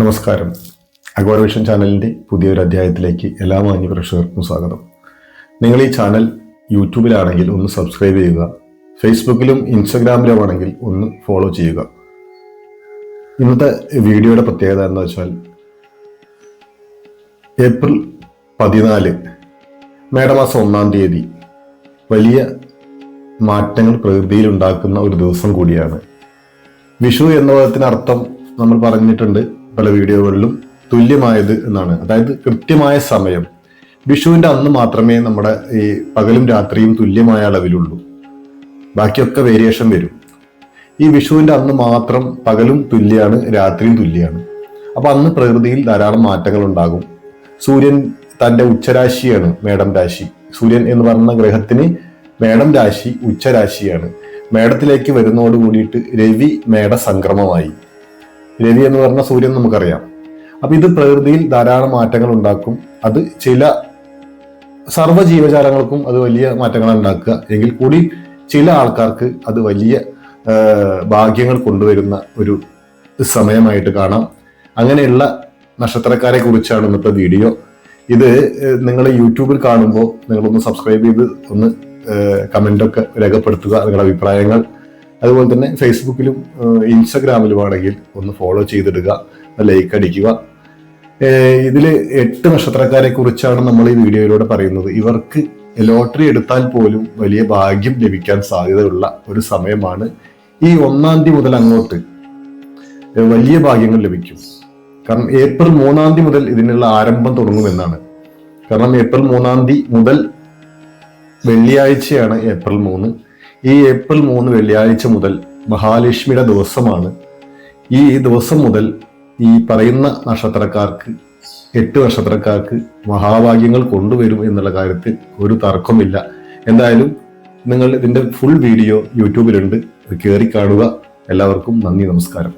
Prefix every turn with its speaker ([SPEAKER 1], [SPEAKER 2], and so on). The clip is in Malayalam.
[SPEAKER 1] നമസ്കാരം. അഗോര വിഷൻ ചാനലിൻ്റെ പുതിയൊരു അധ്യായത്തിലേക്ക് എല്ലാ മാന്യ പ്രേക്ഷകർക്കും സ്വാഗതം. നിങ്ങൾ ഈ ചാനൽ യൂട്യൂബിലാണെങ്കിൽ ഒന്ന് സബ്സ്ക്രൈബ് ചെയ്യുക, ഫേസ്ബുക്കിലും ഇൻസ്റ്റഗ്രാമിലും ആണെങ്കിൽ ഒന്ന് ഫോളോ ചെയ്യുക. ഇന്നത്തെ വീഡിയോയുടെ പ്രത്യേകത എന്താ വെച്ചാൽ ഏപ്രിൽ 14 മേടമാസം 1-ാം തീയതി വലിയ മാറ്റങ്ങൾ പ്രകൃതിയിൽ ഉണ്ടാക്കുന്ന ഒരു ദിവസം കൂടിയാണ്. വിഷു എന്ന പദത്തിനർത്ഥം നമ്മൾ പറഞ്ഞിട്ടുണ്ട് പല വീഡിയോകളിലും, തുല്യമായത് എന്നാണ്. അതായത് കൃത്യമായ സമയം. വിഷുവിൻ്റെ അന്ന് മാത്രമേ നമ്മുടെ ഈ പകലും രാത്രിയും തുല്യമായ അളവിലുള്ളൂ, ബാക്കിയൊക്കെ വേരിയേഷൻ വരും. ഈ വിഷുവിൻ്റെ അന്ന് മാത്രം പകലും തുല്യാണ്, രാത്രിയും തുല്യാണ്. അപ്പൊ അന്ന് പ്രകൃതിയിൽ ധാരാളം മാറ്റങ്ങൾ ഉണ്ടാകും. സൂര്യൻ തൻ്റെ ഉച്ചരാശിയാണ് മേടം രാശി. സൂര്യൻ എന്ന് പറയുന്ന ഗ്രഹത്തിന് മേടം രാശി ഉച്ചരാശിയാണ്. മേടത്തിലേക്ക് വരുന്നതോട് കൂടിയിട്ട് രവി മേട സംക്രമമായി. രവി എന്ന് പറഞ്ഞ സൂര്യൻ നമുക്കറിയാം. അപ്പൊ ഇത് പ്രകൃതിയിൽ ധാരാളം മാറ്റങ്ങൾ ഉണ്ടാക്കും. അത് ചില സർവ്വ ജീവജാലങ്ങൾക്കും അത് വലിയ മാറ്റങ്ങൾ ഉണ്ടാക്കുക എങ്കിൽ കൂടി ചില ആൾക്കാർക്ക് അത് വലിയ ഭാഗ്യങ്ങൾ കൊണ്ടുവരുന്ന ഒരു സമയമായിട്ട് കാണാം. അങ്ങനെയുള്ള നക്ഷത്രക്കാരെ കുറിച്ചാണ് ഇന്നത്തെ വീഡിയോ. ഇത് നിങ്ങൾ യൂട്യൂബിൽ കാണുമ്പോൾ നിങ്ങളൊന്ന് സബ്സ്ക്രൈബ് ചെയ്ത് ഒന്ന് കമൻ്റൊക്കെ രേഖപ്പെടുത്തുക, നിങ്ങളുടെ അഭിപ്രായങ്ങൾ. അതുപോലെ തന്നെ ഫേസ്ബുക്കിലും ഇൻസ്റ്റഗ്രാമിലുമാണെങ്കിൽ ഒന്ന് ഫോളോ ചെയ്തിടുക, ലൈക്ക് അടിക്കുക. ഇതിൽ 8 നക്ഷത്രക്കാരെ കുറിച്ചാണ് നമ്മൾ ഈ വീഡിയോയിലൂടെ പറയുന്നത്. ഇവർക്ക് ലോട്ടറി എടുത്താൽ പോലും വലിയ ഭാഗ്യം ലഭിക്കാൻ സാധ്യതയുള്ള ഒരു സമയമാണ്. ഈ 1-ാം തീയതി മുതൽ അങ്ങോട്ട് വലിയ ഭാഗ്യങ്ങൾ ലഭിക്കും. കാരണം ഏപ്രിൽ 3-ാം തീയതി മുതൽ ഇതിനുള്ള ആരംഭം തുടങ്ങുമെന്നാണ്. കാരണം ഏപ്രിൽ 3-ാം തീയതി മുതൽ വെള്ളിയാഴ്ചയാണ് ഏപ്രിൽ 3. ഈ ഏപ്രിൽ 3 വെള്ളിയാഴ്ച മുതൽ മഹാലക്ഷ്മിയുടെ ദിവസമാണ്. ഈ ദിവസം മുതൽ ഈ പറയുന്ന നക്ഷത്രക്കാർക്ക് 8 നക്ഷത്രക്കാർക്ക് മഹാഭാഗ്യങ്ങൾ കൊണ്ടുവരും എന്നുള്ള കാര്യത്തിൽ ഒരു തർക്കമില്ല. എന്തായാലും നിങ്ങൾ ഇതിന്റെ ഫുൾ വീഡിയോ യൂട്യൂബിലുണ്ട്, കയറി കാണുക. എല്ലാവർക്കും നന്ദി, നമസ്കാരം.